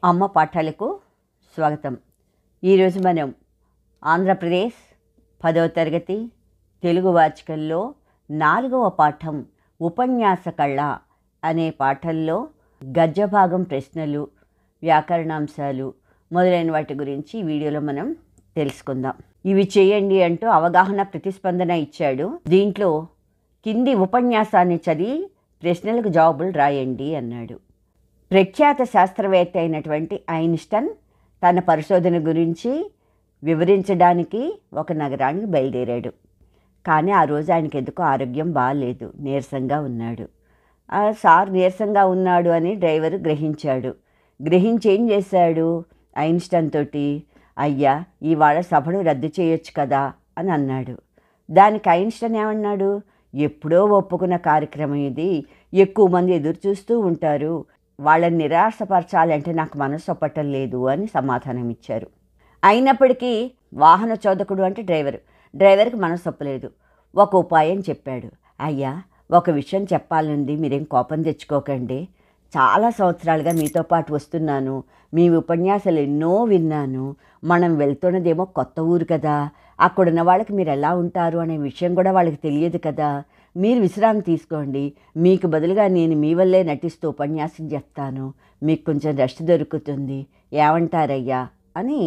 అమ్మ పాఠాలకు స్వాగతం. ఈరోజు మనం ఆంధ్రప్రదేశ్ 10వ తరగతి తెలుగు వాచికల్లో 4వ పాఠం ఉపన్యాస కళ అనే పాఠంలో గద్యభాగం ప్రశ్నలు, వ్యాకరణాంశాలు మొదలైన వాటి గురించి ఈ వీడియోలో మనం తెలుసుకుందాం. ఇవి చేయండి అంటూ అవగాహన ప్రతిస్పందన ఇచ్చాడు. దీంట్లో కింది ఉపన్యాసాన్ని చదివి ప్రశ్నలకు జవాబులు రాయండి అన్నాడు. ప్రఖ్యాత శాస్త్రవేత్త అయినటువంటి ఐన్స్టైన్ తన పరిశోధన గురించి వివరించడానికి ఒక నగరానికి బయలుదేరాడు. కానీ ఆ రోజు ఆయనకి ఎందుకో ఆరోగ్యం బాగాలేదు, నీరసంగా ఉన్నాడు. ఆ సార్ నీరసంగా ఉన్నాడు అని డ్రైవరు గ్రహించాడు. గ్రహించి ఏం చేశాడు, ఐన్స్టైన్ తోటి, అయ్యా ఇవాళ సభను రద్దు చేయొచ్చు కదా అని అన్నాడు. దానికి ఐన్స్టైన్ ఏమన్నాడు, ఎప్పుడో ఒప్పుకున్న కార్యక్రమం ఇది, ఎక్కువ మంది ఎదురు చూస్తూ ఉంటారు, వాళ్ళని నిరాశపరచాలంటే నాకు మనసు ఒప్పటం లేదు అని సమాధానం ఇచ్చారు. అయినప్పటికీ వాహన చోదకుడు అంటే డ్రైవర్కి మనసు ఒప్పలేదు. ఒక ఉపాయం చెప్పాడు. అయ్యా ఒక విషయం చెప్పాలండి, మీరేం కోపం తెచ్చుకోకండి, చాలా సంవత్సరాలుగా మీతో పాటు వస్తున్నాను, మీ ఉపన్యాసాలు ఎన్నో విన్నాను, మనం వెళ్తున్నదేమో కొత్త ఊరు కదా, అక్కడున్న వాళ్ళకి మీరు ఎలా ఉంటారు అనే విషయం కూడా వాళ్ళకి తెలియదు కదా, మీరు విశ్రాంతి తీసుకోండి, మీకు బదులుగా నేను మీ వల్లే నటిస్తూ ఉపన్యాసం చెప్తాను, మీకు కొంచెం రెస్ట్ దొరుకుతుంది, ఏమంటారయ్యా అని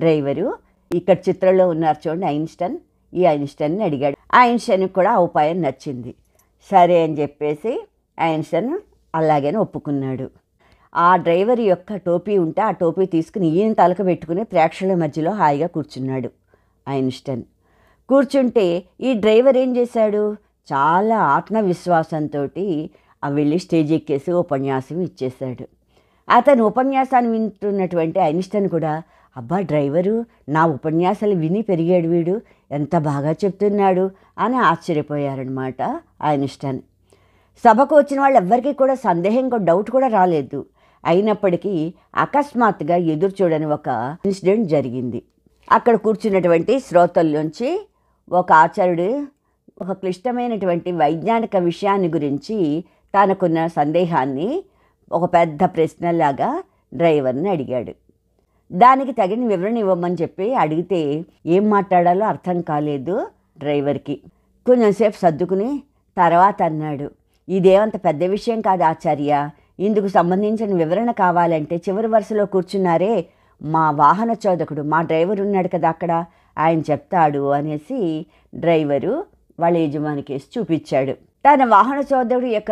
డ్రైవరు, ఇక్కడ చిత్రంలో ఉన్నారు చూడండి ఐన్స్టైన్, ఈ ఐన్స్టైన్ని అడిగాడు. ఐన్స్టైన్కి కూడా ఆ ఉపాయం నచ్చింది. సరే అని చెప్పేసి ఐన్స్టైన్ అలాగని ఒప్పుకున్నాడు. ఆ డ్రైవర్ యొక్క టోపీ ఉంటే ఆ టోపీ తీసుకుని ఈయన తలకు పెట్టుకుని ప్రేక్షకుల మధ్యలో హాయిగా కూర్చున్నాడు ఐన్స్టైన్. కూర్చుంటే ఈ డ్రైవర్ ఏం చేశాడు, చాలా ఆత్మవిశ్వాసంతో వెళ్ళి స్టేజ్ ఎక్కేసి ఉపన్యాసం ఇచ్చేశాడు. అతను ఉపన్యాసాన్ని వింటున్నటువంటి ఐన్స్టైన్ కూడా, అబ్బా డ్రైవరు నా ఉపన్యాసాలు విని పెరిగాడు వీడు, ఎంత బాగా చెప్తున్నాడు అని ఆశ్చర్యపోయారనమాట ఐన్స్టైన్. సభకు వచ్చిన వాళ్ళు ఎవ్వరికీ కూడా సందేహం, డౌట్ కూడా రాలేదు. అయినప్పటికీ అకస్మాత్తుగా ఎదురు చూడని ఒక ఇన్సిడెంట్ జరిగింది. అక్కడ కూర్చున్నటువంటి శ్రోతల్లోంచి ఒక ఆచార్యుడు ఒక క్లిష్టమైనటువంటి వైజ్ఞానిక విషయాన్ని గురించి తనకున్న సందేహాన్ని ఒక పెద్ద ప్రశ్నలాగా డ్రైవర్ని అడిగాడు. దానికి తగిన వివరణ ఇవ్వమని చెప్పి అడిగితే ఏం మాట్లాడాలో అర్థం కాలేదు డ్రైవర్కి. కొంచెంసేపు సర్దుకుని తర్వాత అన్నాడు, ఇదేమంత పెద్ద విషయం కాదు ఆచార్య, ఇందుకు సంబంధించిన వివరణ కావాలంటే చివరి వరుసలో కూర్చున్నారే మా వాహన చోదకుడు, మా డ్రైవర్ ఉన్నాడు కదా అక్కడ, ఆయన చెప్తాడు అనేసి డ్రైవరు వాళ్ళ యజమానికి వేసి చూపించాడు. తన వాహన చోదకుడు యొక్క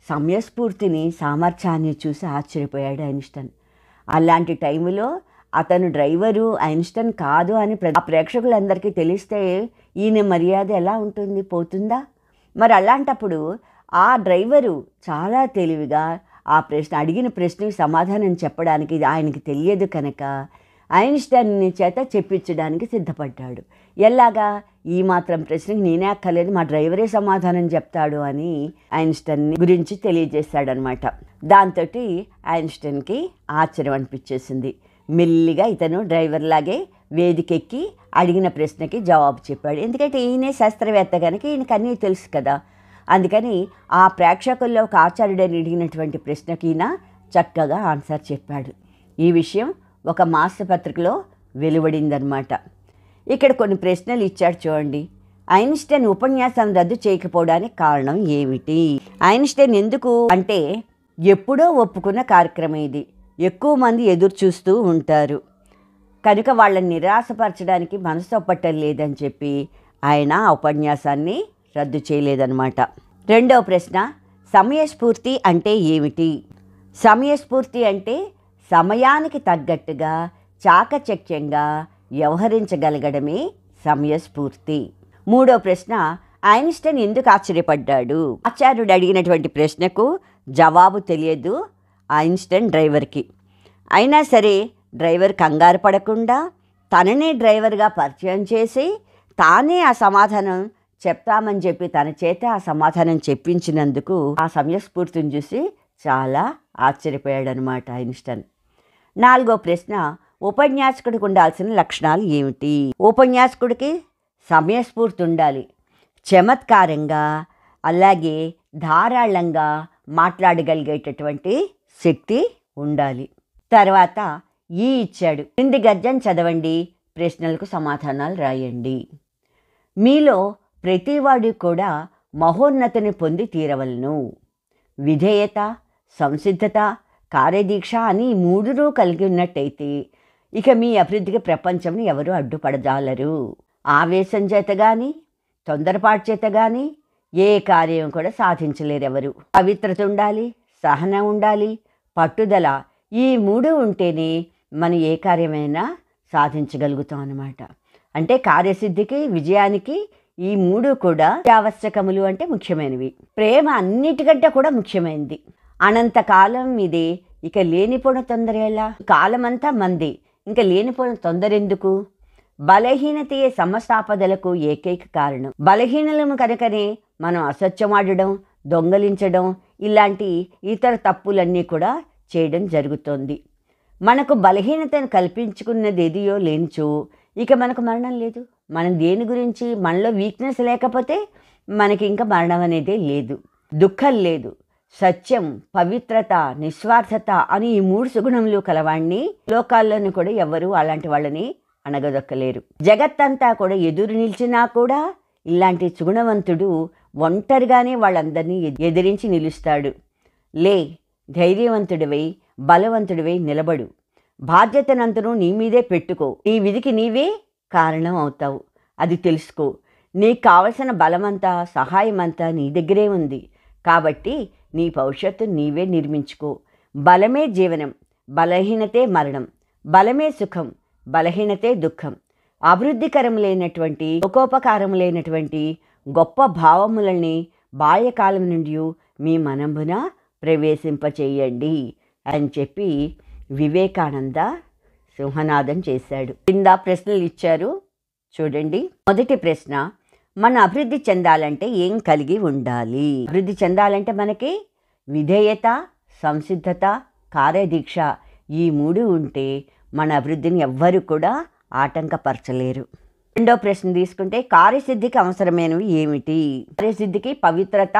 సమయస్ఫూర్తిని, సామర్థ్యాన్ని చూసి ఆశ్చర్యపోయాడు ఐన్స్టైన్. అలాంటి టైంలో అతను డ్రైవరు ఐన్స్టైన్ కాదు అని ప్రేక్షకులందరికీ తెలిస్తే ఈయన మర్యాద ఎలా ఉంటుంది, పోతుందా? మరి అలాంటప్పుడు ఆ డ్రైవరు చాలా తెలివిగా ఆ అడిగిన ప్రశ్నకి సమాధానం చెప్పడానికి ఆయనకి తెలియదు కనుక ఐన్స్టైన్ని చేత చెప్పించడానికి సిద్ధపడ్డాడు. ఎలాగా, ఈ మాత్రం ప్రశ్నకి నేనే అక్కర్లేదు, మా డ్రైవరే సమాధానం చెప్తాడు అని ఐన్స్టైన్ గురించి తెలియజేశాడనమాట. దాంతో ఐన్స్టైన్కి ఆశ్చర్యం అనిపించేసింది. మెల్లిగా ఇతను డ్రైవర్ లాగే వేదికెక్కి అడిగిన ప్రశ్నకి జవాబు చెప్పాడు. ఎందుకంటే ఈయనే శాస్త్రవేత్త కనుక ఈయనకి అన్నీ తెలుసు కదా. అందుకని ఆ ప్రేక్షకుల్లో ఒక ఆచార్యుడని అడిగినటువంటి ప్రశ్నకి ఈయన చక్కగా ఆన్సర్ చెప్పాడు. ఈ విషయం ఒక మాసపత్రికలో వెలువడిందనమాట. ఇక్కడ కొన్ని ప్రశ్నలు ఇచ్చాడు చూడండి. ఐన్స్టైన్ ఉపన్యాసం రద్దు చేయకపోవడానికి కారణం ఏమిటి? ఐన్స్టైన్ ఎందుకు అంటే, ఎప్పుడో ఒప్పుకున్న కార్యక్రమం ఇది, ఎక్కువ మంది ఎదురు చూస్తూ ఉంటారు కనుక వాళ్ళని నిరాశపరచడానికి మనసు ఒప్పటం లేదని చెప్పి ఆయన ఆ ఉపన్యాసాన్ని రద్దు చేయలేదన్నమాట. రెండవ ప్రశ్న, సమయస్ఫూర్తి అంటే ఏమిటి? సమయస్ఫూర్తి అంటే సమయానికి తగ్గట్టుగా చాకచక్యంగా వ్యవహరించగలగడమే సమయస్ఫూర్తి. మూడవ ప్రశ్న, ఐన్స్టైన్ ఎందుకు ఆశ్చర్యపడ్డాడు? ఆచార్యుడు అడిగినటువంటి ప్రశ్నకు జవాబు తెలియదు ఐన్స్టైన్ డ్రైవర్కి. అయినా సరే డ్రైవర్ కంగారు పడకుండా తననే డ్రైవర్గా పరిచయం చేసి తానే ఆ సమాధానం చెప్తామని చెప్పి తన చేత ఆ సమాధానం చెప్పించినందుకు ఆ సమయస్ఫూర్తిని చూసి చాలా ఆశ్చర్యపోయాడు అనమాట ఐన్స్టైన్. నాలుగో ప్రశ్న, ఉపన్యాసకుడికి ఉండాల్సిన లక్షణాలు ఏమిటి? ఉపన్యాసకుడికి సమయస్ఫూర్తి ఉండాలి, చమత్కారంగా అలాగే ధారాళంగా మాట్లాడగలిగేటటువంటి శక్తి ఉండాలి. తర్వాత ఈ ఇచ్చాడు. క్రింది గద్యం చదవండి, ప్రశ్నలకు సమాధానాలు రాయండి. మీలో ప్రతివాడు కూడా మహోన్నతిని పొంది తీరవలను. విధేయత, సంసిద్ధత, కార్యదీక్ష అని ఈ మూడును కలిగి ఉన్నట్టయితే ఇక మీ అభివృద్ధికి ప్రపంచంని ఎవరు అడ్డుపడజాలరు. ఆవేశం చేత కానీ తొందరపాటు చేత కానీ ఏ కార్యం కూడా సాధించలేరెవరు. పవిత్రత ఉండాలి, సహనం ఉండాలి, పట్టుదల, ఈ మూడు ఉంటేనే మనం ఏ కార్యమైనా సాధించగలుగుతాం అన్నమాట. అంటే కార్యసిద్ధికి, విజయానికి ఈ మూడు కూడా ఆవశ్యకములు, అంటే ముఖ్యమైనవి. ప్రేమ అన్నిటికంటే కూడా ముఖ్యమైనది. అనంతకాలం ఇదే, ఇక లేనిపోయిన తొందర ఎలా? కాలమంతా మంది, ఇంకా లేనిపోయిన తొందర ఎందుకు? బలహీనతయే సమస్తాపదలకు ఏకైక కారణం. బలహీనలను కనుకనే మనం అసత్యమాడడం, దొంగలించడం ఇలాంటి ఇతర తప్పులన్నీ కూడా చేయడం జరుగుతోంది. మనకు బలహీనతను కల్పించుకున్నది ఏదియో లేనిచో ఇక మనకు మరణం లేదు. మనం దేని గురించి, మనలో వీక్నెస్ లేకపోతే మనకి ఇంకా మరణం అనేదే లేదు, దుఃఖం లేదు. సత్యం, పవిత్రత, నిస్వార్థత అని ఈ మూడు సుగుణములు కలవాణ్ణి లోకాల్లోని కూడా ఎవరు అలాంటి వాళ్ళని అణగదొక్కలేరు. జగత్తంతా కూడా ఎదురు నిలిచినా కూడా ఇలాంటి సుగుణవంతుడు ఒంటరిగానే వాళ్ళందరినీ ఎదిరించి నిలుస్తాడు. లే, ధైర్యవంతుడివై బలవంతుడివై నిలబడు. బాధ్యతనంతను నీ మీదే పెట్టుకో. నీ విధికి నీవే కారణం అవుతావు, అది తెలుసుకో. నీకు కావలసిన బలమంతా, సహాయమంతా నీ దగ్గరే ఉంది. కాబట్టి నీ భవిష్యత్తు నీవే నిర్మించుకో. బలమే జీవనం, బలహీనతే మరణం. బలమే సుఖం, బలహీనతే దుఃఖం. అభివృద్ధికరం లేనటువంటి, లోకోపకారం లేనటువంటి గొప్ప భావములని బాల్యకాలం నుండి మీ మనంబున ప్రవేశింపచేయండి అని చెప్పి వివేకానంద సింహనాదం చేశాడు. కింద ప్రశ్నలు ఇచ్చారు చూడండి. మొదటి ప్రశ్న, మన అభివృద్ధి చెందాలంటే ఏం కలిగి ఉండాలి? అభివృద్ధి చెందాలంటే మనకి విధేయత, సంసిద్ధత, కార్యదీక్ష ఈ మూడు ఉంటే మన అభివృద్ధిని ఎవ్వరు కూడా ఆటంకపరచలేరు. రెండో ప్రశ్న తీసుకుంటే, కార్యసిద్ధికి అవసరమైనవి ఏమిటి? కార్యసిద్ధికి పవిత్రత,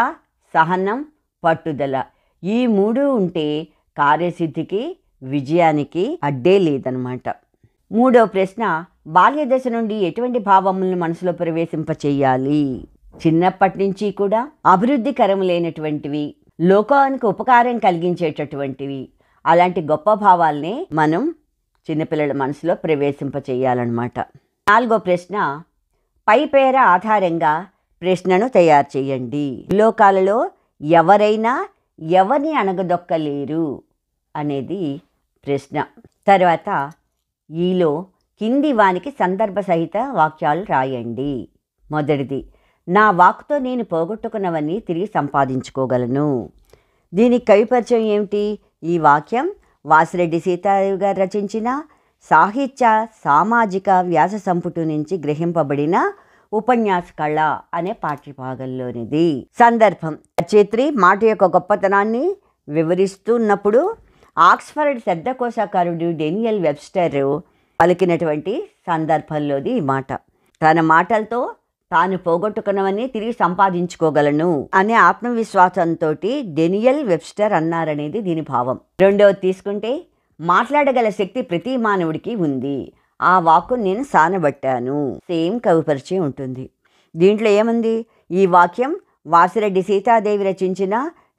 సహనం, పట్టుదల ఈ మూడు ఉంటే కార్యసిద్ధికి, విజయానికి అడ్డే లేదనమాట. మూడో ప్రశ్న, బాల్యదశ నుండి ఎటువంటి భావములను మనసులో ప్రవేశింపచేయాలి? చిన్నప్పటి నుంచి కూడా అభివృద్ధికరం లేనటువంటివి, లోకానికి ఉపకారం కలిగించేటటువంటివి అలాంటి గొప్ప భావాల్ని మనం చిన్నపిల్లల మనసులో ప్రవేశింపచేయాలన్నమాట. నాలుగో ప్రశ్న, పై పేర ఆధారంగా ప్రశ్నను తయారు చేయండి. లోకాలలో ఎవరైనా ఎవరిని అణగదొక్కలేరు అనేది ప్రశ్న. తర్వాత ఈలో కింది వానికి సందర్భ సహిత వాక్యాలు రాయండి. మొదటిది, నా వాక్తో నేను పోగొట్టుకున్నవన్నీ తిరిగి సంపాదించుకోగలను. దీనికి కవి పరిచయం ఏమిటి? ఈ వాక్యం వాసిరెడ్డి సీతాదేవి గారు రచించిన సాహిత్య సామాజిక వ్యాస సంపుటి నుంచి గ్రహింపబడిన ఉపన్యాస కళ అనే పాఠ్యభాగంలోనిది. సందర్భం, రచయిత్రి మాట యొక్క గొప్పతనాన్ని వివరిస్తున్నప్పుడు ఆక్స్ఫర్డ్ శబ్దకోశకారుడు డేనియల్ వెబ్స్టర్ పలికినటువంటి సందర్భంలోది ఈ మాట. తన మాటలతో తాను పోగొట్టుకున్నవన్నీ తిరిగి సంపాదించుకోగలను అనే ఆత్మవిశ్వాసంతో డేనియల్ వెబ్స్టర్ అన్నారనేది దీని భావం. రెండవది తీసుకుంటే, మాట్లాడగల శక్తి ప్రతి మానవుడికి ఉంది, ఆ వాక్కు నేను సానబట్టాను. సేమ్ కవి పరిచయం ఉంటుంది. దీంట్లో ఏముంది? ఈ వాక్యం వాసిరెడ్డి సీతాదేవి రచించిన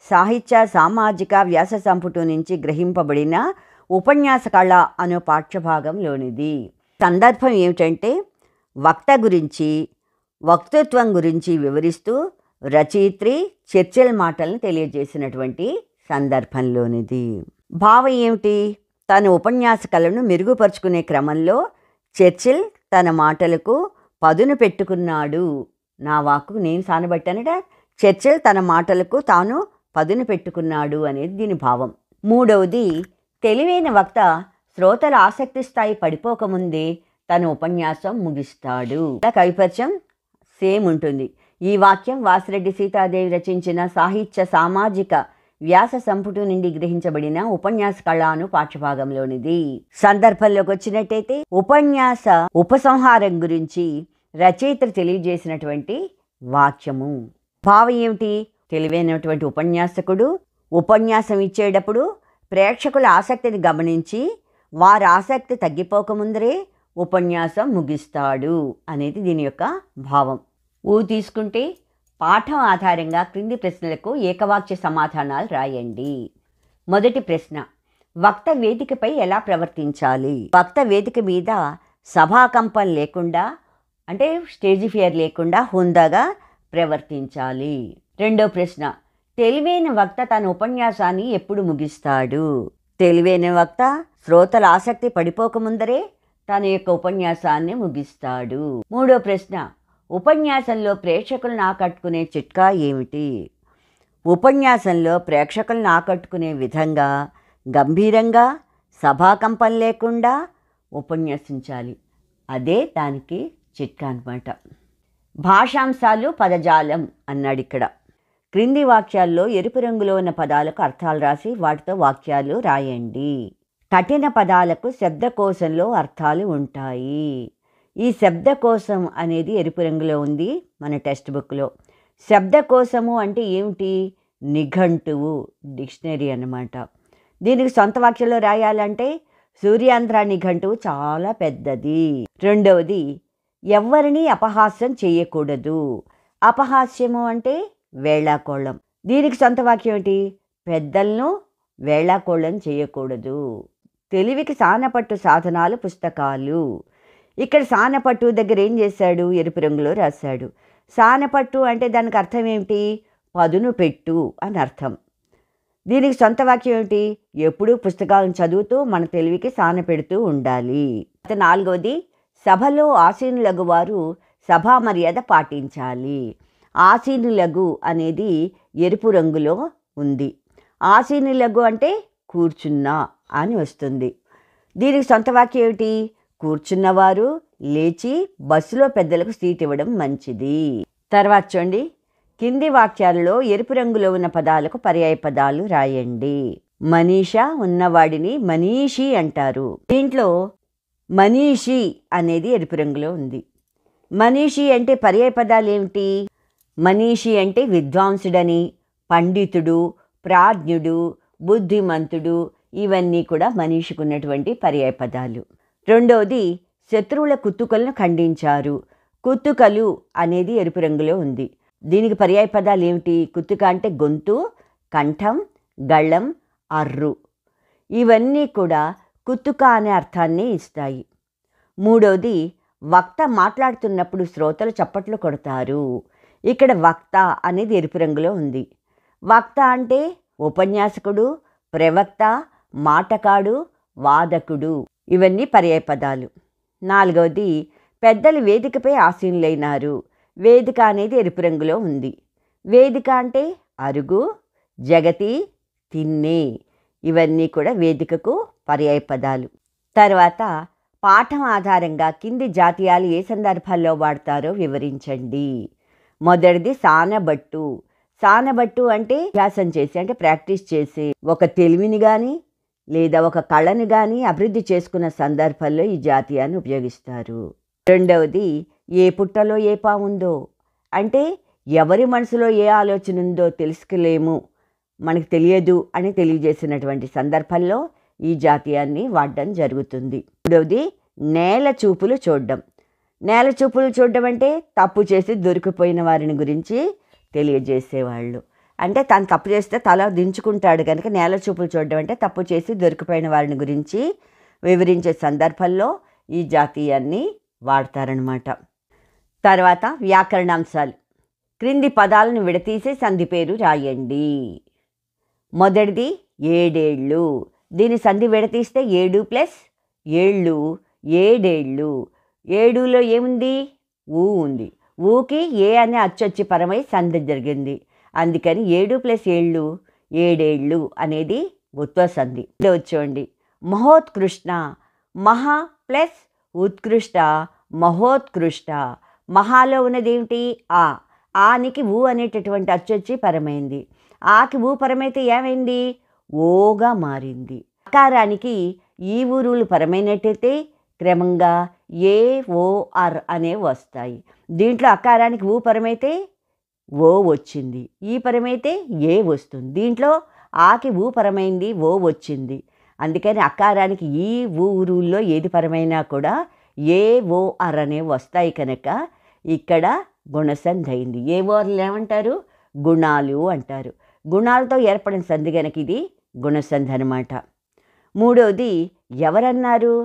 సాహిత్య సామాజిక వ్యాస సంపుటి నుంచి గ్రహింపబడిన ఉపన్యాస కళ అనే పాఠ్యభాగంలోనిది. సందర్భం ఏమిటంటే, వక్త గురించి, వక్తృత్వం గురించి వివరిస్తూ రచయిత్రి చర్చిల్ మాటలను తెలియజేసినటువంటి సందర్భంలోనిది. భావం ఏమిటి? తన ఉపన్యాస కళను మెరుగుపరుచుకునే క్రమంలో చర్చిల్ తన మాటలకు పదును పెట్టుకున్నాడు. నా వాక్కు నేను సానబట్టానట, చర్చిల్ తన మాటలకు తాను పదును పెట్టుకున్నాడు అనేది దీని భావం. మూడవది, తెలివైన వక్త శ్రోతల ఆసక్తి స్థాయి పడిపోకముందే తన ఉపన్యాసం ముగిస్తాడు. కవిపరిచయం సేమ్ ఉంటుంది. ఈ వాక్యం వాసిరెడ్డి సీతాదేవి రచించిన సాహిత్య సామాజిక వ్యాస సంపుటి నుండి గ్రహించబడిన ఉపన్యాస కళను పాఠ్యభాగంలోనిది. సందర్భంలోకి వచ్చినట్టయితే, ఉపన్యాస ఉపసంహారం గురించి రచయిత తెలియజేసినటువంటి వాక్యము. భావం ఏమిటి? తెలివైనటువంటి ఉపన్యాసకుడు ఉపన్యాసం ఇచ్చేటప్పుడు ప్రేక్షకుల ఆసక్తిని గమనించి వారి ఆసక్తి తగ్గిపోకముందరే ఉపన్యాసం ముగిస్తాడు అనేది దీని యొక్క భావం. తీసుకుంటే పాఠం ఆధారంగా క్రింది ప్రశ్నలకు ఏకవాక్య సమాధానాలు రాయండి. మొదటి ప్రశ్న, వక్త వేదికపై ఎలా ప్రవర్తించాలి? వక్త వేదిక మీద సభాకంపం లేకుండా అంటే స్టేజ్ ఫియర్ లేకుండా హుందాగా ప్రవర్తించాలి. రెండో ప్రశ్న, తెలివైన వక్త తన ఉపన్యాసాన్ని ఎప్పుడు ముగిస్తాడు? తెలివైన వక్త శ్రోతల ఆసక్తి పడిపోకముందరే తన యొక్క ఉపన్యాసాన్ని ముగిస్తాడు. మూడో ప్రశ్న, ఉపన్యాసంలో ప్రేక్షకులను ఆకట్టుకునే చిట్కా ఏమిటి? ఉపన్యాసంలో ప్రేక్షకులను ఆకట్టుకునే విధంగా గంభీరంగా సభాకంపం లేకుండా ఉపన్యసించాలి. అదే దానికి చిట్కా అన్నమాట. భాషాంశాలు పదజాలం అన్నాడు ఇక్కడ. క్రింది వాక్యాల్లో ఎరుపు రంగులో ఉన్న పదాలకు అర్థాలు రాసి వాటితో వాక్యాలు రాయండి. కఠిన పదాలకు శబ్దకోశంలో అర్థాలు ఉంటాయి. ఈ శబ్దకోశం అనేది ఎరుపు రంగులో ఉంది మన టెక్స్ట్ బుక్లో. శబ్దకోశము అంటే ఏమిటి? నిఘంటువు, డిక్షనరీ అన్నమాట. దీనికి సొంత వాక్యంలో రాయాలంటే సూర్యాంధ్ర నిఘంటువు చాలా పెద్దది. రెండవది, ఎవ్వరిని అపహాస్యం చేయకూడదు. అపహాస్యము అంటే వేళాకోళం. దీనికి సొంత వాక్యం ఏంటి? పెద్దలను వేళాకోళం చేయకూడదు. తెలివికి సానపట్టు సాధనాలు పుస్తకాలు. ఇక్కడ సానపట్టు దగ్గర ఏం చేశాడు? ఎరుపు రంగులో రాశాడు. సానపట్టు అంటే దానికి అర్థం ఏమిటి? పదును పెట్టు అని అర్థం. దీనికి సొంత వాక్యం ఏమిటి? ఎప్పుడూ పుస్తకాలను చదువుతూ మన తెలివికి సాన పెడుతూ ఉండాలి. నాలుగవది, సభలో ఆసీనులగు వారు సభా మర్యాద పాటించాలి. ఆసీనులగు అనేది ఎరుపు రంగులో ఉంది. ఆసీనులగు అంటే కూర్చున్నా అని వస్తుంది. దీనికి సొంత వాక్యం ఏమిటి? కూర్చున్నవారు లేచి బస్సులో పెద్దలకు సీట్ ఇవ్వడం మంచిది. తర్వాత చూడండి, కింది వాక్యాలలో ఎరుపు రంగులో ఉన్న పదాలకు పర్యాయ పదాలు రాయండి. మనీష ఉన్నవాడిని మనీషి అంటారు. దీంట్లో మనీషి అనేది ఎరుపు రంగులో ఉంది. మనీషి అంటే పర్యాయ పదాలు ఏమిటి? మనీషి అంటే విద్వాంసుడని, పండితుడు, ప్రాజ్ఞుడు, బుద్ధిమంతుడు, ఇవన్నీ కూడా మనీషికి ఉన్నటువంటి పర్యాయ పదాలు. రెండవది, శత్రువుల కుత్తుకలను ఖండించారు. కుత్తుకలు అనేది ఎరుపు రంగులో ఉంది. దీనికి పర్యాయ పదాలు ఏమిటి? కుత్తుక అంటే గొంతు, కంఠం, గళ్ళం, అర్రు. ఇవన్నీ కూడా కుత్తుక అనే అర్థాన్ని ఇస్తాయి. మూడవది, వక్త మాట్లాడుతున్నప్పుడు శ్రోతలు చప్పట్లు కొడతారు. ఇక్కడ వక్త అనేది ఎరుపు రంగులో ఉంది. వక్త అంటే ఉపన్యాసకుడు, ప్రవక్త, మాటకాడు, వాదకుడు, ఇవన్నీ పర్యాయ పదాలు. నాలుగవది, పెద్దలు వేదికపై ఆసీనులైనారు. వేదిక అనేది ఎరుపు రంగులో ఉంది. వేదిక అంటే అరుగు, జగతి, తిన్నే, ఇవన్నీ కూడా వేదికకు పర్యాయ పదాలు. తర్వాత పాఠం ఆధారంగా కింది జాతీయాలు ఏ సందర్భాల్లో వాడతారో వివరించండి. మొదటిది సానబట్టు. సానబట్టు అంటే అభ్యాసం చేసి అంటే ప్రాక్టీస్ చేసి ఒక తెలివిని కానీ లేదా ఒక కళను కానీ అభివృద్ధి చేసుకున్న సందర్భాల్లో ఈ జాతీయాన్ని ఉపయోగిస్తారు. రెండవది, ఏ పుట్టలో ఏ పాముందో అంటే ఎవరి మనసులో ఏ ఆలోచన ఉందో తెలుసుకోలేము, మనకు తెలియదు అని తెలియజేసినటువంటి సందర్భంలో ఈ జాతీయాన్ని వాడడం జరుగుతుంది. మూడవది, నేల చూపులు చూడడం. నేల చూపులు చూడడం అంటే తప్పు చేసి దొరికిపోయిన వారిని గురించి తెలియజేసేవాళ్ళు. అంటే తను తప్పు చేస్తే తల దించుకుంటాడు కనుక నేల చూపులు చూడడం అంటే తప్పు చేసి దొరికిపోయిన వారిని గురించి వివరించే సందర్భంలో ఈ జాతీయాన్ని వాడతారనమాట. తర్వాత వ్యాకరణాంశాలు. క్రింది పదాలను విడతీసి సంధి పేరు రాయండి. మొదటిది ఏడేళ్ళు. దీని సంధి విడతీస్తే 7 + ఏళ్ళు, ఏడేళ్ళు. ఏడులో ఏముంది? ఊ ఉంది. ఊకి ఏ అనే అచ్చొచ్చి పరమై సంధి జరిగింది. అందుకని 7 + ఏళ్ళు, ఏడేళ్ళు అనేది ఉత్వ సంధి. చూడండి, మహోత్కృష్ట. మహా ప్లస్ ఉత్కృష్ట, మహోత్కృష్ట. మహాలో ఉన్నది ఏమిటి? ఆ. ఆనికి ఊ అనేటటువంటి అచ్చొచ్చి పరమైంది. ఆకి ఊ పరమైతే ఏమైంది? ఓగా మారింది. అకారానికి ఈ ఊరులు పరమైనట్టయితే క్రమంగా ఏ, ఓ, అర్ అనేవి వస్తాయి. దీంట్లో అకారానికి ఊ పరమైతే ఓ వచ్చింది, ఈ పరమైతే ఏ వస్తుంది. దీంట్లో ఆకి ఊ పరమైంది, ఓ వచ్చింది. అందుకని అకారానికి ఈ ఊరుల్లో ఏది పరమైనా కూడా ఏ ఓ అర్ అనేవి వస్తాయి కనుక ఇక్కడ గుణసంధి అయింది. ఏ ఓర్లు ఏమంటారు? గుణాలు అంటారు. గుణాలతో ఏర్పడిన సంధి కనుక ఇది గుణసంధి అనమాట. మూడవది ఎవరన్నారు?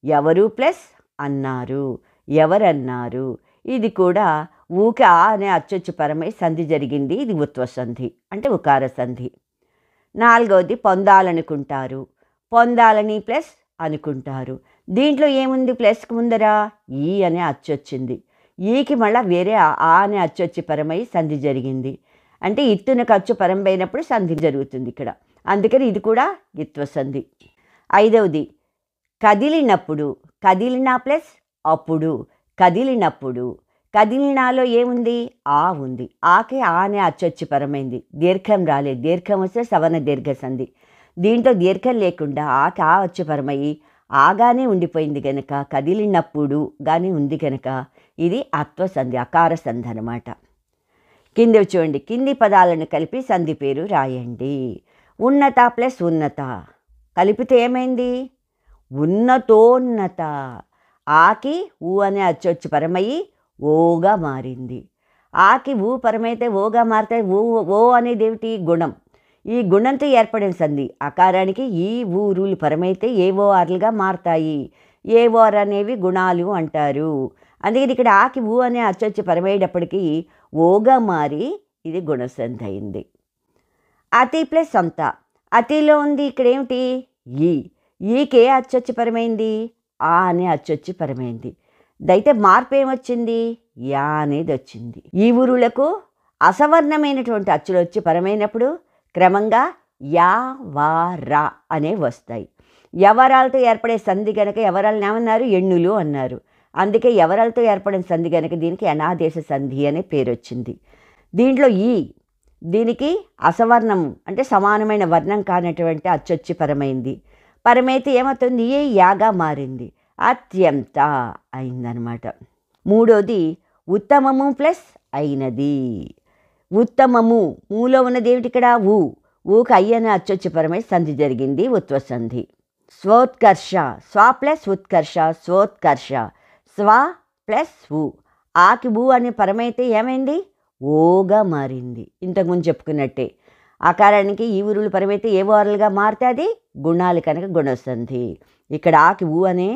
ఎవరు ప్లస్ అన్నారు. ఎవరన్నారు, ఇది కూడా ఊకి ఆ అనే అచ్చొచ్చు పరమై సంధి జరిగింది. ఇది ఉత్వ సంధి అంటే ఉకార సంధి. నాలుగవది పొందాలనుకుంటారు. పొందాలని ప్లస్ అనుకుంటారు. దీంట్లో ఏముంది? ప్లస్కి ముందరా ఈ అనే అచ్చొచ్చింది. ఈకి మళ్ళీ వేరే ఆ అనే అచ్చొచ్చి పరమై సంధి జరిగింది. అంటే ఇత్తునకు అచ్చు పరంపైనప్పుడు సంధి జరుగుతుంది ఇక్కడ. అందుకని ఇది కూడా ఇత్వ సంధి. ఐదవది కదిలినప్పుడు. కదిలినా ప్లస్ అప్పుడు. కదిలినప్పుడు. కదిలినాలో ఏముంది? ఆ ఉంది. ఆకే ఆ అనే అచ్చొచ్చి పరమైంది. దీర్ఘం రాలేదు. దీర్ఘం వస్తే సవర్ణ దీర్ఘ సంధి. దీంట్లో దీర్ఘం లేకుండా ఆకి ఆ వచ్చి పరమయ్యి ఆగానే ఉండిపోయింది కనుక కదిలినప్పుడు కానీ ఉంది కనుక ఇది అత్వ సంధి, అకార సంధి అనమాట. కింద చూడండి, కింది పదాలను కలిపి సంధి పేరు రాయండి. ఉన్నత ప్లస్ ఉన్నత కలిపితే ఏమైంది? ఉన్నతోన్నత. ఆకి ఊ అనే అచ్చొచ్చి పరమయ్యి ఓగా మారింది. ఆకి ఊ పరమైతే ఓగా మారితే ఓ అనేది ఏమిటి? గుణం. ఈ గుణంతో ఏర్పడిన సంధి. అకారానికి ఈ ఊరులు పరమైతే ఏవో ఆర్లుగా మారతాయి. ఏవోర్ అనేవి గుణాలు అంటారు. అందుకని ఇక్కడ ఆకి ఊ అనే అచ్చొచ్చి పరమయ్యేటప్పటికీ ఓగా మారి ఇది గుణసంధి అయింది. అతి ప్లస్ అంత. అతిలో ఉంది ఇక్కడ ఏమిటి? ఈ. ఈకే అచ్చొచ్చి పరమైంది? ఆ అనే అచ్చొచ్చి పరమైంది. దైతే మార్పు ఏమొచ్చింది? యా అనేది వచ్చింది. ఈ ఊరులకు అసవర్ణమైనటువంటి అచ్చులు వచ్చి పరమైనప్పుడు క్రమంగా యా వా రా అనేవి వస్తాయి. యవరాలతో ఏర్పడే సంధి కనుక యవరాలను ఏమన్నారు? ఎన్నులు అన్నారు. అందుకే యవరాలతో ఏర్పడిన సంధి కనుక దీనికి అనాదేశ సంధి అనే పేరు వచ్చింది. దీంట్లో ఈ దీనికి అసవర్ణం అంటే సమానమైన వర్ణం కానటువంటి అచ్చొచ్చి పరమైంది. పరమైతే ఏమవుతుంది? ఏ యాగా మారింది. అత్యంత అయిందనమాట. మూడోది ఉత్తమము ప్లస్ అయినది. ఉత్తమము మూలో ఉన్నది ఏమిటి? ఇక్కడ ఊ. ఊకి అయ్యన అచ్చొచ్చి పరమై సంధి జరిగింది, ఉత్వ సంధి. స్వోత్కర్ష. స్వ ప్లస్ ఉత్కర్ష, స్వోత్కర్ష. స్వ ప్లస్ ఊ. ఆకి ఊ అనే పరమైతే ఏమైంది? ఓగా మారింది. ఇంతకుముందు చెప్పుకున్నట్టే ఆకారానికి ఈ ఊరులు పరమైతే ఏ ఓరలుగా మారితే అది గుణాలు కనుక గుణసంధి. ఇక్కడ ఆకి ఊ అనే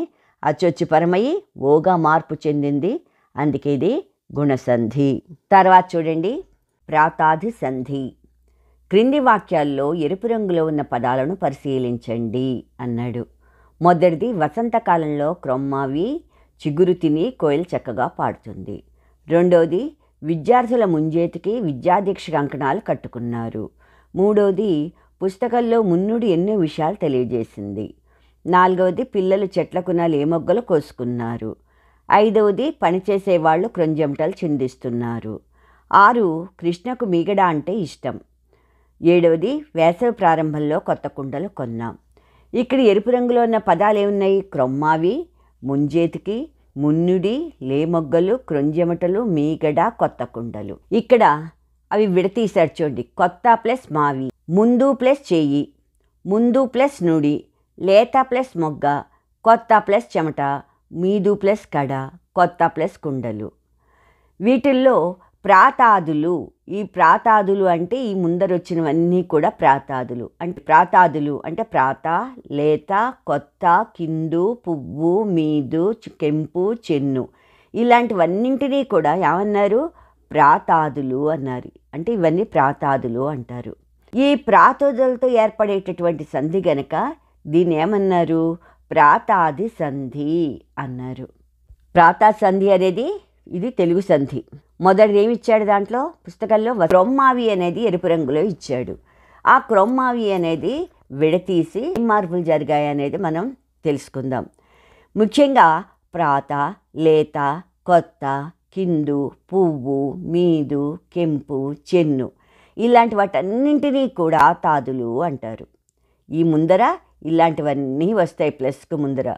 అచ్చొచ్చి పరమయ్యి ఓగా మార్పు చెందింది, అందుకే ఇది గుణసంధి. తర్వాత చూడండి, ప్రాతాది సంధి. క్రింది వాక్యాల్లో ఎరుపు రంగులో ఉన్న పదాలను పరిశీలించండి అన్నాడు. మొదటిది వసంతకాలంలో క్రొమ్మావి చిగురు తిని కోయిల్ చక్కగా పాడుతుంది. రెండోది విద్యార్థుల ముంజేతికి విద్యాదీక్ష కంకణాలు కట్టుకున్నారు. మూడోది పుస్తకంలో మున్నుడి ఎన్నో విషయాలు తెలియజేసింది. నాలుగవది పిల్లలు చెట్లకు లేమొగ్గలు కోసుకున్నారు. ఐదవది పనిచేసేవాళ్ళు క్రొంజెమటలు చిందిస్తున్నారు. 6 కృష్ణకు మీగడ అంటే ఇష్టం. 7వది వేసవి ప్రారంభంలో కొత్త కుండలు కొన్నాం. ఇక్కడ ఎరుపు రంగులో ఉన్న పదాలు ఏమున్నాయి? క్రొమ్మావి, ముంజేతికి, మున్నుడి, లేమొగ్గలు, క్రొంజెమటలు, మీగడ, కొత్త కుండలు. ఇక్కడ అవి విడతీశారు చూడండి. కొత్త ప్లస్ మావి, ముందు ప్లస్ చెయ్యి, ముందు ప్లస్ నుడి, లేత ప్లస్ మొగ్గ, కొత్త ప్లస్ చెమట, మీదు ప్లస్ కడ, కొత్త ప్లస్ కుండలు. వీటిల్లో ప్రాతాదులు, ఈ ప్రాతాదులు అంటే ఈ ముందరొచ్చినవన్నీ కూడా ప్రాతాదులు. అంటే ప్రాత, లేత, కొత్త, కిందు, పువ్వు, మీదు, కెంపు, చెన్ను ఇలాంటివన్నింటినీ కూడా ఏమన్నారు? ప్రాతాదులు అన్నారు. అంటే ఇవన్నీ ప్రాతాదులు అంటారు. ఈ ప్రాతాదులతో ఏర్పడేటటువంటి సంధి గనక దీన్ని ఏమన్నారు? ప్రాతాది సంధి అన్నారు. ప్రాతా సంధి అనేది ఇది తెలుగు సంధి. మొదటిది ఏమి ఇచ్చాడు దాంట్లో పుస్తకంలో? క్రొమ్మావి అనేది ఎరుపు రంగులో ఇచ్చాడు. ఆ క్రొమ్మావి అనేది విడతీసి మార్పులు జరిగాయి అనేది మనం తెలుసుకుందాం. ముఖ్యంగా ప్రాత, లేత, కొత్త, కిందు, పువ్వు, మీదు, కెంపు, చెన్ను ఇలాంటి వాటన్నింటినీ కూడా తాదులు అంటారు. ఈ ముందర ఇలాంటివన్నీ వస్తాయి ప్లస్కు ముందర.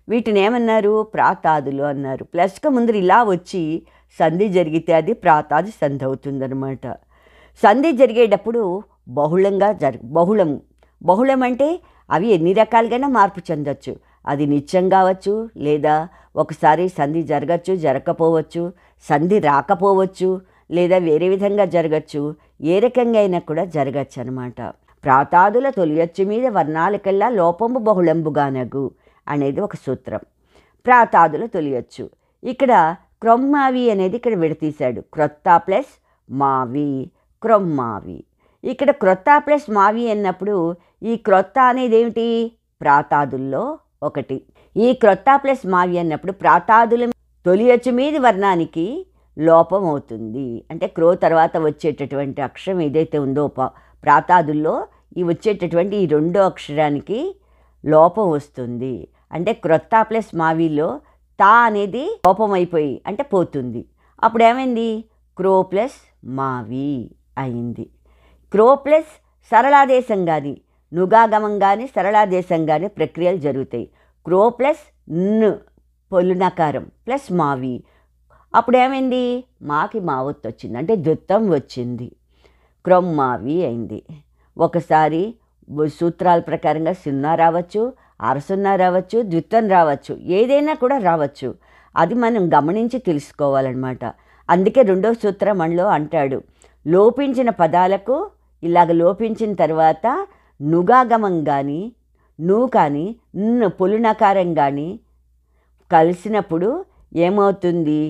వీటిని ఏమన్నారు? ప్రాతాదులు అన్నారు. ప్లస్కు ముందర ఇలా వచ్చి సంధి జరిగితే అది ప్రాతాది సంధి అవుతుందన్నమాట. సంధి జరిగేటప్పుడు బహుళంగా బహుళం అంటే అవి ఎన్ని రకాలుగానే మార్పు చెందొచ్చు. అది నిత్యం కావచ్చు, లేదా ఒకసారి సంధి జరగచ్చు, జరగకపోవచ్చు, సంధి రాకపోవచ్చు, లేదా వేరే విధంగా జరగచ్చు. ఏ రకంగా అయినా కూడా జరగచ్చు అనమాట. ప్రాతాదుల తొలియచ్చు మీద వర్ణాలకెల్లా లోపంబు బహుళంబుగానగు అనేది ఒక సూత్రం. ప్రాతాదుల తొలియచ్చు. ఇక్కడ క్రొమ్మావి అనేది ఇక్కడ విడతీశాడు. క్రొత్త ప్లస్ మావి, క్రొమ్మావి. ఇక్కడ క్రొత్త ప్లస్ మావి అన్నప్పుడు ఈ క్రొత్త అనేది ఏమిటి? ప్రాతాదుల్లో ఒకటి. ఈ క్రొత్త ప్లస్ మావి అన్నప్పుడు ప్రాతాదుల తొలియచ్చు మీది వర్ణానికి లోపం అవుతుంది. అంటే క్రో తర్వాత వచ్చేటటువంటి అక్షరం ఏదైతే ఉందో ప్రాతాదుల్లో ఈ వచ్చేటటువంటి ఈ రెండో అక్షరానికి లోపం వస్తుంది. అంటే క్రొత్త ప్లస్ మావిలో తా అనేది లోపం అయిపోయి అంటే పోతుంది. అప్పుడు ఏమైంది? క్రో ప్లస్ మావి అయింది. క్రో ప్లస్ సరళాదేశం కానీ నుగాగమం కానీ సరళాదేశం కానీ ప్రక్రియలు జరుగుతాయి. క్రో ప్లస్ న్ పొల్లునకారం ప్లస్ మావి. అప్పుడు ఏమైంది? మాకి మావత్తు వచ్చింది, అంటే ద్విత్వం వచ్చింది, క్రొమ్మావి అయింది. ఒకసారి సూత్రాల ప్రకారంగా సున్నా రావచ్చు, అరసున్నా రావచ్చు, ద్విత్వం రావచ్చు, ఏదైనా కూడా రావచ్చు. అది మనం గమనించి తెలుసుకోవాలన్నమాట. అందుకే రెండో సూత్రం మనలో అంటాడు, లోపించిన పదాలకు ఇలాగ లోపించిన తర్వాత నుగాగమం కానీ ను కానీ పొలునకారం కానీ కలిసినప్పుడు ఏమవుతుంది?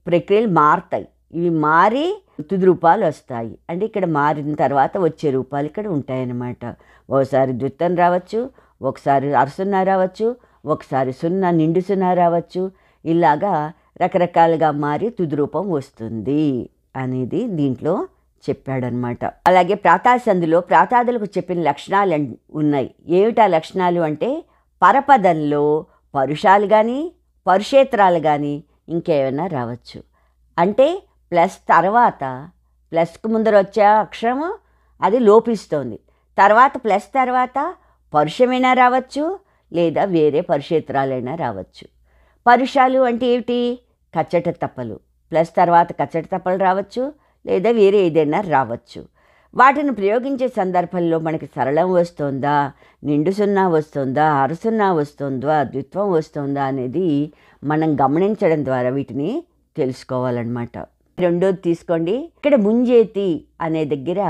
ప్రక్రియలు మారుతాయి. ఇవి మారి తుది రూపాలు వస్తాయి. అంటే ఇక్కడ మారిన తర్వాత వచ్చే రూపాలు ఇక్కడ ఉంటాయన్నమాట. ఒకసారి ద్విత్వం రావచ్చు, ఒకసారి అరసున్నా రావచ్చు, ఒకసారి సున్నా నిండు సున్నా రావచ్చు. ఇలాగా రకరకాలుగా మారి తుది రూపం వస్తుంది అనేది దీంట్లో చెప్పాడనమాట. అలాగే ప్రాతాసంధిలో ప్రాతాదులకు చెప్పిన లక్షణాలు ఉన్నాయి. ఏమిటా లక్షణాలు అంటే పరపదంలో పరుషాలు కానీ పరుషేత్రాలు కానీ ఇంకేమైనా రావచ్చు. అంటే ప్లస్ తర్వాత ప్లస్కు ముందర వచ్చే అక్షరము అది లోపిస్తోంది. తర్వాత ప్లస్ తర్వాత పరుషమైనా రావచ్చు, లేదా వేరే పరుషేత్రాలైనా రావచ్చు. పరుషాలు అంటే ఏమిటి? కచ్చట తప్పలు. ప్లస్ తర్వాత కచ్చట తప్పలు రావచ్చు, లేదా వేరే ఏదైనా రావచ్చు. వాటిని ప్రయోగించే సందర్భంలో మనకి సరళం వస్తుందా, నిండు సున్నా వస్తుందా, అరసున్నా వస్తుందా, ద్విత్వం వస్తుందా అనేది మనం గమనించడం ద్వారా వీటిని తెలుసుకోవాలన్నమాట. రెండోది తీసుకోండి. ఇక్కడ ముంజేతి అనే దగ్గర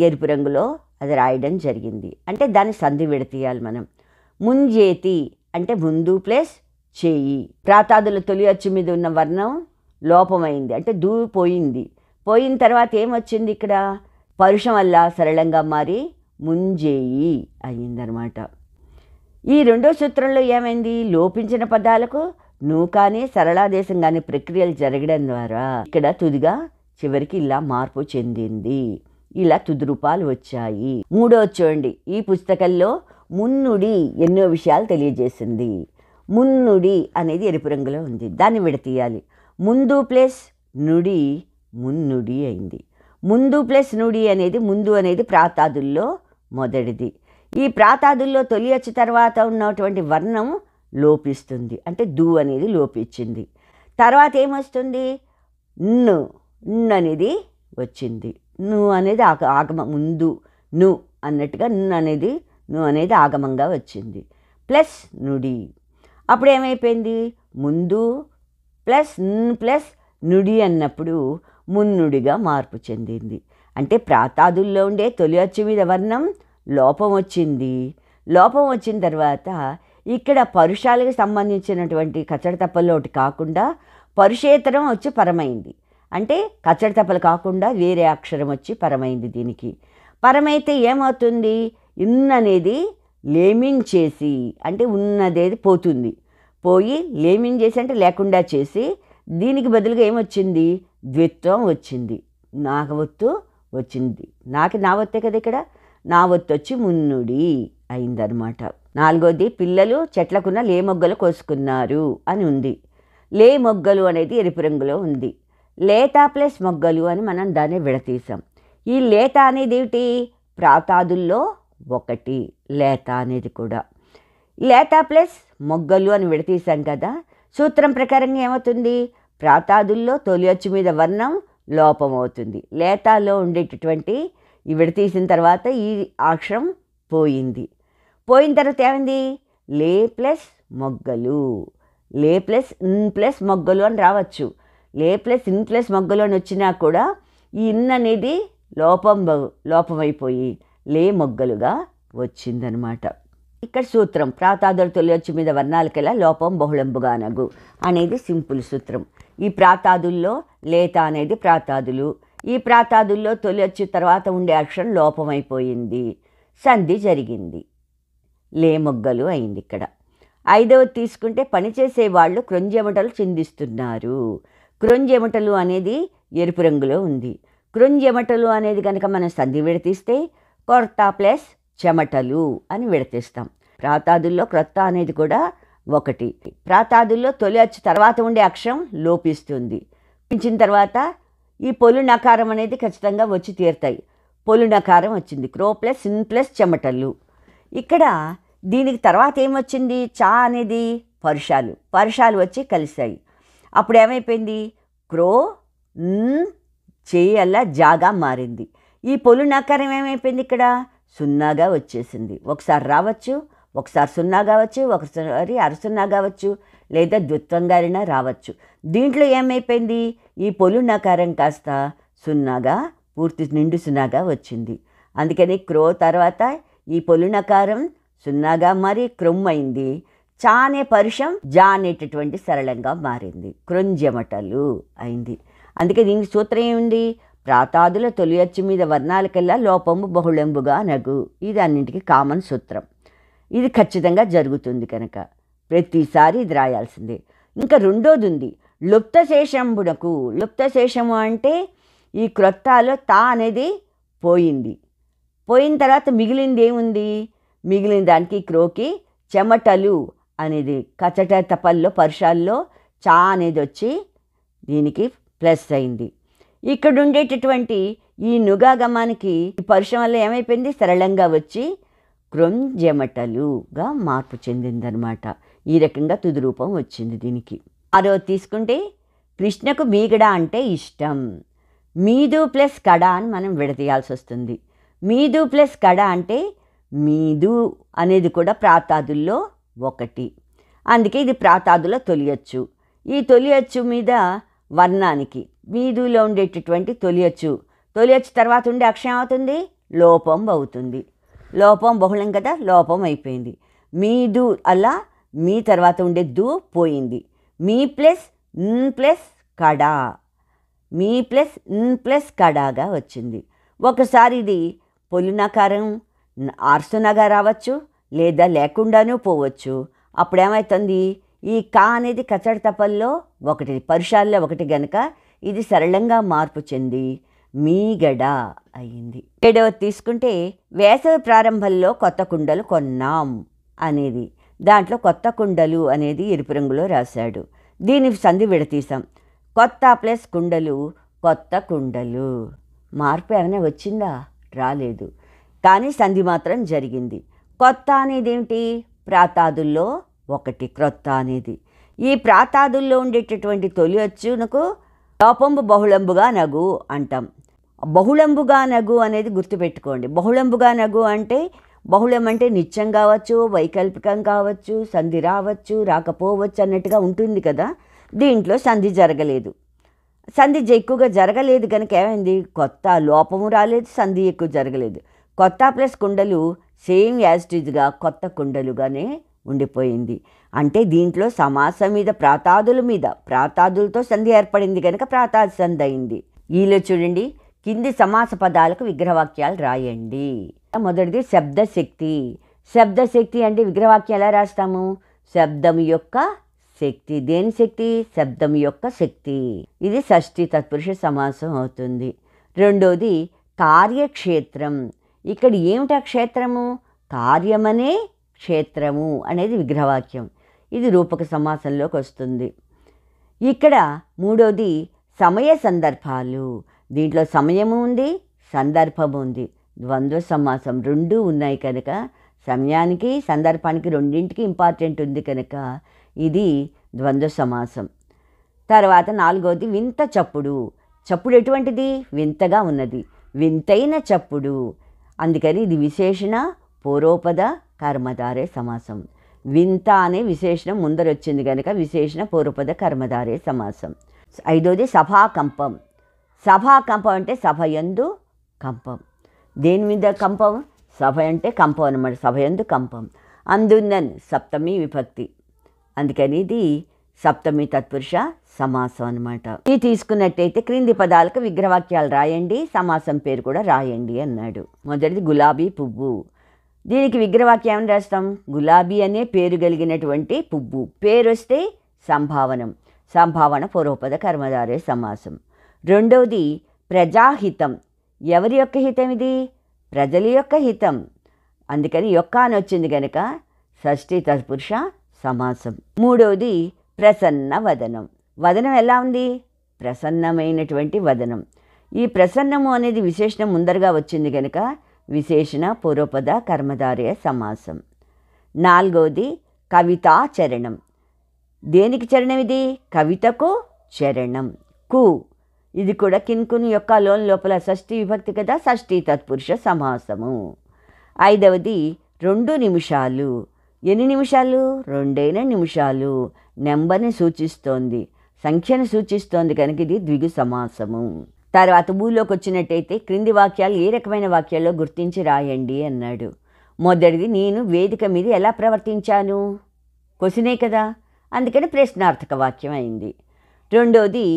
ఎరుపు రంగులో అది రాయడం జరిగింది. అంటే దాన్ని సంధి విడతీయాలి మనం. ముంజేతి అంటే ముందు ప్లస్ చేయి. ప్రాతాదుల తొలి అచ్చు మీద ఉన్న వర్ణం లోపమైంది, అంటే దూ పోయింది. పోయిన తర్వాత ఏమొచ్చింది? ఇక్కడ పరుషం వల్ల సరళంగా మారి ముంజేయి అయిందనమాట. ఈ రెండో సూత్రంలో ఏమైంది? లోపించిన పదాలకు నువ్వు కానీ సరళాదేశం కానీ ప్రక్రియలు జరగడం ద్వారా ఇక్కడ తుదిగా చివరికి ఇలా మార్పు చెందింది. ఇలా తుది రూపాలు వచ్చాయి. మూడో చూడండి, ఈ పుస్తకంలో మున్నుడి ఎన్నో విషయాలు తెలియజేసింది. మున్నుడి అనేది ఎరుపు రంగులో ఉంది, దాన్ని విడతీయాలి. ముందు ప్లస్ నుడి మున్నుడి అయింది. ముందు ప్లస్ నుడి అనేది ముందు అనేది ప్రాతాదుల్లో మొదటిది. ఈ ప్రాతాదుల్లో తొలి అచ్చు తర్వాత ఉన్నటువంటి వర్ణం లోపిస్తుంది, అంటే దు అనేది లోపించింది. తర్వాత ఏమొస్తుంది? ను అనేది వచ్చింది. ను అనేది ఆగమ ముందు ను అన్నట్టుగా ను అనేది ఆగమంగా వచ్చింది. ప్లస్ నుడి. అప్పుడు ఏమైపోయింది? ముందు ప్లస్ ప్లస్ నుడి అన్నప్పుడు మున్నుడిగా మార్పు చెందింది. అంటే ప్రాతాదుల్లో ఉండే తొలి అచ్చు మీద వర్ణం లోపం వచ్చింది. లోపం వచ్చిన తర్వాత ఇక్కడ పరుషాలకు సంబంధించినటువంటి కచ్చడ తప్పల్లో ఒకటి కాకుండా పరుషేతరం వచ్చి పరమైంది. అంటే కచ్చడ తప్పలు కాకుండా వేరే అక్షరం వచ్చి పరమైంది. దీనికి పరమైతే ఏమవుతుంది? అనేది లేమింగ్ చేసి, అంటే ఉన్నదేది పోతుంది, పోయి లేమింగ్ చేసి అంటే లేకుండా చేసి దీనికి బదులుగా ఏమొచ్చింది? ద్విత్వం వచ్చింది. నాగవత్తు వచ్చింది. నా వత్తే కదా ఇక్కడ, నా వత్తు వచ్చి మున్నుడి అయిందనమాట. నాలుగోది, పిల్లలు చెట్లకున్న లే మొగ్గలు కోసుకున్నారు అని ఉంది. లే మొగ్గలు అనేది ఎరుపు రంగులో ఉంది. లేత ప్లస్ మొగ్గలు అని మనం దాన్ని విడతీసాం. ఈ లేత అనేది ఏమిటి? ప్రాతాదుల్లో ఒకటి లేత అనేది కూడా. లేత ప్లస్ మొగ్గలు అని విడతీసాం కదా. సూత్రం ప్రకారంగా ఏమవుతుంది? ప్రాతాదుల్లో తొలి అచ్చు మీద వర్ణం లోపం అవుతుంది. లేతాలో ఉండేటటువంటి ఈ విడతీసిన తర్వాత ఈ అక్షరం పోయింది. పోయిన తర్వాత ఏమైంది? లే ప్లస్ మొగ్గలు, లే ప్లస్ ఇన్ ప్లస్ మొగ్గలు అని రావచ్చు. లే ప్లస్ ఇన్ ప్లస్ మొగ్గలు అని వచ్చినా కూడా ఈ ఇన్ అనేది లోపమైపోయి లే మొగ్గలుగా వచ్చిందనమాట. ఇక్కడ సూత్రం ప్రాతాదుల తొలియచ్చు మీద వర్ణాలకెలా లోపం బహుళంబుగానగు అనేది సింపుల్ సూత్రం. ఈ ప్రాతాదుల్లో లేత అనేది ప్రాతాదులు, ఈ ప్రాతాదుల్లో తొలియచ్చు తర్వాత ఉండే అక్షరం లోపమైపోయింది, సంధి జరిగింది, లే మొగ్గలు అయింది. ఇక్కడ 5వది తీసుకుంటే పనిచేసే వాళ్ళు క్రొంజెమటలు చిందిస్తున్నారు. క్రొంజెమటలు అనేది ఎరుపు రంగులో ఉంది. క్రొంజెమటలు అనేది కనుక మనం సంధి విడతీస్తే కొర్త ప్లస్ చెమటలు అని విడతీస్తాం. ప్రాతాదుల్లో క్రొత్త అనేది కూడా ఒకటి. ప్రాతాదుల్లో తొలి అచ్చు తర్వాత ఉండే అక్షరం లోపిస్తుంది. పెంచిన తర్వాత ఈ పొలు నకారం అనేది ఖచ్చితంగా వచ్చి తీరుతాయి. పొలు నకారం వచ్చింది. క్రో ప్లస్ ఇన్ ప్లస్ చెమటలు. ఇక్కడ దీనికి తర్వాత ఏమొచ్చింది? చా అనేది పరుషాలు వచ్చి కలిశాయి. అప్పుడు ఏమైపోయింది? క్రో చేయల్లా జాగా మారింది. ఈ పొలు నకారం ఏమైపోయింది? ఇక్కడ సున్నాగా వచ్చేసింది. ఒకసారి రావచ్చు, ఒకసారి సున్నా కావచ్చు, ఒకసారి అరసున్నా కావచ్చు, లేదా ద్విత్వంగారైనా రావచ్చు. దీంట్లో ఏమైపోయింది? ఈ పొలు నకారం కాస్త సున్నాగా పూర్తి నిండు సున్నాగా వచ్చింది. అందుకని క్రో తర్వాత ఈ పొలు నకారం సున్నాగా మారి క్రొమ్మైంది. చా అనే పరుషం జా అనేటటువంటి సరళంగా మారింది. క్రొంజెమటలు అయింది. అందుకే దీనికి సూత్రం ఏముంది? ప్రాతాదుల తొలి అచ్చు మీద వర్ణాలకెల్లా లోపము బహుళంబుగా నగు. ఇది అన్నింటికి కామన్ సూత్రం. ఇది ఖచ్చితంగా జరుగుతుంది కనుక ప్రతిసారి ఇది రాయాల్సిందే. ఇంకా రెండోది ఉంది, లుప్తశేషంబునకు. లుప్తశేషము అంటే ఈ క్రొత్తాలో తా అనేది పోయింది. పోయిన తర్వాత మిగిలింది ఏముంది? మిగిలిన దానికి క్రోకి చెమటలు అనేది కచట తపల్లో పరుషాల్లో చా అనేది వచ్చి దీనికి ప్లస్ అయింది. ఇక్కడ ఉండేటటువంటి ఈ నుగాగమానికి ఈ పరుషం వల్ల ఏమైపోయింది? సరళంగా వచ్చి క్రొంజెమటలుగా మార్పు చెందిందనమాట. ఈ రకంగా తుది రూపం వచ్చింది దీనికి. 6వది తీసుకుంటే కృష్ణకు మీగడ అంటే ఇష్టం. మీదు ప్లస్ కడ అని మనం విడతీయాల్సి వస్తుంది. మీదు ప్లస్ కడ అంటే మీదు అనేది కూడా ప్రాతాదుల్లో ఒకటి. అందుకే ఇది ప్రాతాదుల తొలియచ్చు. ఈ తొలియచ్చు మీద వర్ణానికి మీదులో ఉండేటటువంటి తొలియచ్చు తర్వాత ఉండే అక్షరం అవుతుంది లోపం అవుతుంది. లోపం బహుళం కదా, లోపం అయిపోయింది. మీదు అలా మీ తర్వాత ఉండే దు పోయింది. మీ plus in plus kada, me plus in plus కడాగా వచ్చింది. ఒకసారి ఇది పొలినకారం ఆర్సునగా రావచ్చు, లేదా లేకుండానూ పోవచ్చు. అప్పుడు ఏమవుతుంది? ఈ కా అనేది కచడ తపల్లో ఒకటి, పరుషాల్లో ఒకటి గనక ఇది సరళంగా మార్పు చెంది మీగడ అయింది. 7వది తీసుకుంటే వేసవి ప్రారంభంలో కొత్త కుండలు కొన్నాం అనేది. దాంట్లో కొత్త కుండలు అనేది ఎరుపు రంగులో రాశాడు. దీని సంధి విడతీసాం. కొత్త ప్లస్ కుండలు, కొత్త కుండలు. మార్పు ఏమైనా వచ్చిందా? రాలేదు. కానీ సంధి మాత్రం జరిగింది. కొత్త అనేది ఏమిటి? ప్రాతాదుల్లో ఒకటి క్రొత్త అనేది. ఈ ప్రాతాదుల్లో ఉండేటటువంటి తొలి అచ్చునకు లోపంబు బహుళంబుగా నగు అంటాం. బహుళంబుగా నగు అనేది గుర్తుపెట్టుకోండి. బహుళంబుగా నగు అంటే బహుళం అంటే నిత్యం కావచ్చు, వైకల్పికం కావచ్చు, సంధి రావచ్చు, రాకపోవచ్చు అన్నట్టుగా ఉంటుంది కదా. దీంట్లో సంధి జరగలేదు. సంధి ఎక్కువగా జరగలేదు కనుక ఏమైంది? కొత్త లోపము రాలేదు, సంధి ఎక్కువ జరగలేదు. కొత్త ప్లస్ కుండలు సేమ్ యాజిటీజ్గా కొత్త కుండలుగానే ఉండిపోయింది. అంటే దీంట్లో సమాసం మీద ప్రాతాదులతో సంధి ఏర్పడింది కనుక ప్రాతాది సంధి అయింది. ఈలో చూడండి, కింది సమాస పదాలకు విగ్రహవాక్యాలు రాయండి. మొదటిది శబ్దశక్తి. శబ్దశక్తి అంటే విగ్రహవాక్యం ఎలా రాస్తాము? శబ్దం యొక్క శక్తి. దేని శక్తి? శబ్దం యొక్క శక్తి. ఇది షష్ఠి తత్పురుష సమాసం అవుతుంది. రెండోది కార్యక్షేత్రం. ఇక్కడ ఏమిటా క్షేత్రము? కార్యమనే క్షేత్రము అనేది విగ్రహవాక్యం. ఇది రూపక సమాసంలోకి వస్తుంది. ఇక్కడ మూడోది సమయ సందర్భాలు. దీంట్లో సమయము ఉంది, సందర్భము ఉంది. ద్వంద్వ సమాసం రెండూ ఉన్నాయి కనుక సమయానికి సందర్భానికి రెండింటికి ఇంపార్టెంట్ ఉంది కనుక ఇది ద్వంద్వ సమాసం. తర్వాత 4వది వింత చప్పుడు. చప్పుడు ఎటువంటిది? వింతగా ఉన్నది. వింతైన చప్పుడు. అందుకని ఇది విశేషణ పూర్వపద కర్మధారే సమాసం. వింత అనే విశేషణం ముందర వచ్చింది కనుక విశేషణ పూర్వపద కర్మధారే సమాసం. 5వది సభాకంపం. సభాకంపం అంటే సభ యందు కంపం. దేని మీద కంపం? సభ అంటే కంపం అన్నమాట. సభ యందు కంపం. అందున్నన్ సప్తమి విభక్తి, అందుకని ఇది సప్తమి తత్పురుష సమాసం అన్నమాట. ఇది తీసుకున్నట్టయితే క్రింది పదాలకు విగ్రహవాక్యాలు రాయండి, సమాసం పేరు కూడా రాయండి అన్నాడు. మొదటిది గులాబీ పువ్వు. దీనికి విగ్రహవాక్యం ఏమని రాస్తాం? గులాబీ అనే పేరు కలిగినటువంటి పువ్వు. పేరు వస్తే సంభావనం. సంభావన పూర్వపద కర్మధారే సమాసం. రెండవది ప్రజాహితం. ఎవరి యొక్క హితం ఇది? ప్రజల యొక్క హితం. అందుకని యొక్క అని వచ్చింది కనుక షష్ఠీ తత్పురుష సమాసం. మూడవది ప్రసన్న వదనం. వదనం ఎలా ఉంది? ప్రసన్నమైనటువంటి వదనం. ఈ ప్రసన్నము అనేది విశేషణం ముందరగా వచ్చింది కనుక విశేషణ పూర్వపద కర్మధారే సమాసం. నాలుగవది కవితా చరణం. దేనికి చరణం ఇది? కవితకు చరణం. కు ఇది కూడా కిన్కుని యొక్క లోన్ లోపల షష్ఠీ విభక్తి కదా, షష్ఠీ తత్పురుష సమాసము. ఐదవది 2 నిమిషాలు. ఎన్ని నిమిషాలు? 2 నిమిషాలు. నెంబర్ని సూచిస్తోంది, సంఖ్యను సూచిస్తోంది కనుక ఇది ద్విగు సమాసము. తర్వాత ఊళ్ళోకి వచ్చినట్టయితే క్రింది వాక్యాలు ఏ రకమైన వాక్యాల్లో గుర్తించి రాయండి అన్నాడు. మొదటిది నేను వేదిక మీద ఎలా ప్రవర్తించాను? క్వశ్చనే కదా, అందుకని ప్రశ్నార్థక వాక్యం అయింది. రెండోది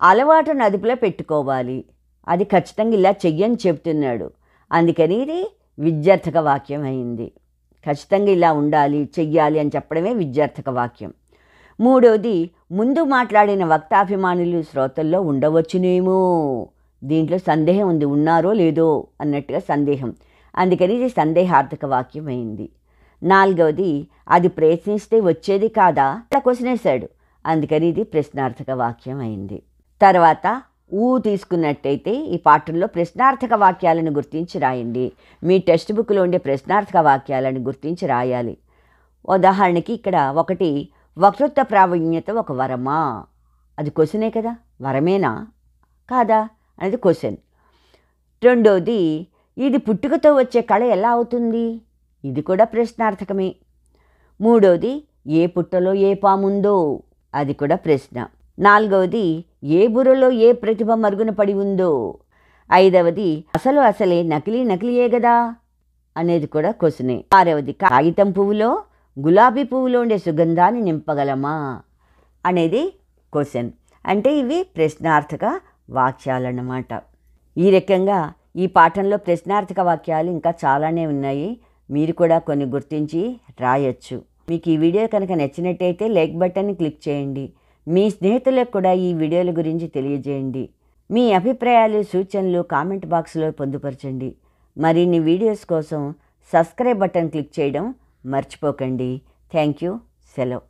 అలవాటును అదుపులో పెట్టుకోవాలి, అది ఖచ్చితంగా ఇలా చెయ్యని చెప్తున్నాడు, అందుకని ఇది విద్యార్థక వాక్యం అయింది. ఖచ్చితంగా ఇలా ఉండాలి, చెయ్యాలి అని చెప్పడమే విద్యార్థక వాక్యం. మూడోది ముందు మాట్లాడిన వక్తాభిమానులు శ్రోతల్లో ఉండవచ్చునేమో, దీంట్లో సందేహం ఉంది, ఉన్నారో లేదో అన్నట్టుగా సందేహం, అందుకని ఇది సందేహార్థక వాక్యం అయింది. నాలుగవది అది ప్రయత్నిస్తే వచ్చేది కాదా అలా క్వశ్చన్ వేశాడు, అందుకని ఇది ప్రశ్నార్థక వాక్యం అయింది. తర్వాత తీసుకున్నట్టయితే ఈ పాఠంలో ప్రశ్నార్థక వాక్యాలను గుర్తించి రాయండి. మీ టెక్స్ట్ బుక్లో ఉండే ప్రశ్నార్థక వాక్యాలను గుర్తించి రాయాలి. ఉదాహరణకి ఇక్కడ ఒకటి వక్తృత్వ ప్రావీణ్యత ఒక వరమా, అది క్వశ్చనే కదా, వరమేనా కాదా అనేది క్వశ్చన్. రెండోది ఇది పుట్టుకతో వచ్చే కళ ఎలా అవుతుంది, ఇది కూడా ప్రశ్నార్థకమే. మూడోది ఏ పుట్టలో ఏ పాముందో, అది కూడా ప్రశ్న. నాలుగవది ఏ బుర్రలో ఏ ప్రతిభ మరుగున పడి ఉందో. ఐదవది అసలే నకిలీయే కదా అనేది కూడా క్వశ్చనే. ఆరవది కాగితం పువ్వులో గులాబీ పువ్వులో ఉండే సుగంధాన్ని నింపగలమా అనేది క్వశ్చన్. అంటే ఇవి ప్రశ్నార్థక వాక్యాలన్నమాట. ఈ రకంగా ఈ పాఠంలో ప్రశ్నార్థక వాక్యాలు ఇంకా చాలానే ఉన్నాయి, మీరు కూడా కొన్ని గుర్తించి రాయొచ్చు. మీకు ఈ వీడియో కనుక నచ్చినట్టయితే లైక్ బటన్ని క్లిక్ చేయండి. మీ స్నేహితులకు కూడా ఈ వీడియోల గురించి తెలియజేయండి. మీ అభిప్రాయాలు సూచనలు కామెంట్ బాక్స్లో పొందుపరచండి. మరిన్ని వీడియోస్ కోసం సబ్స్క్రైబ్ బటన్ క్లిక్ చేయడం మర్చిపోకండి. Thank you. సెలవు.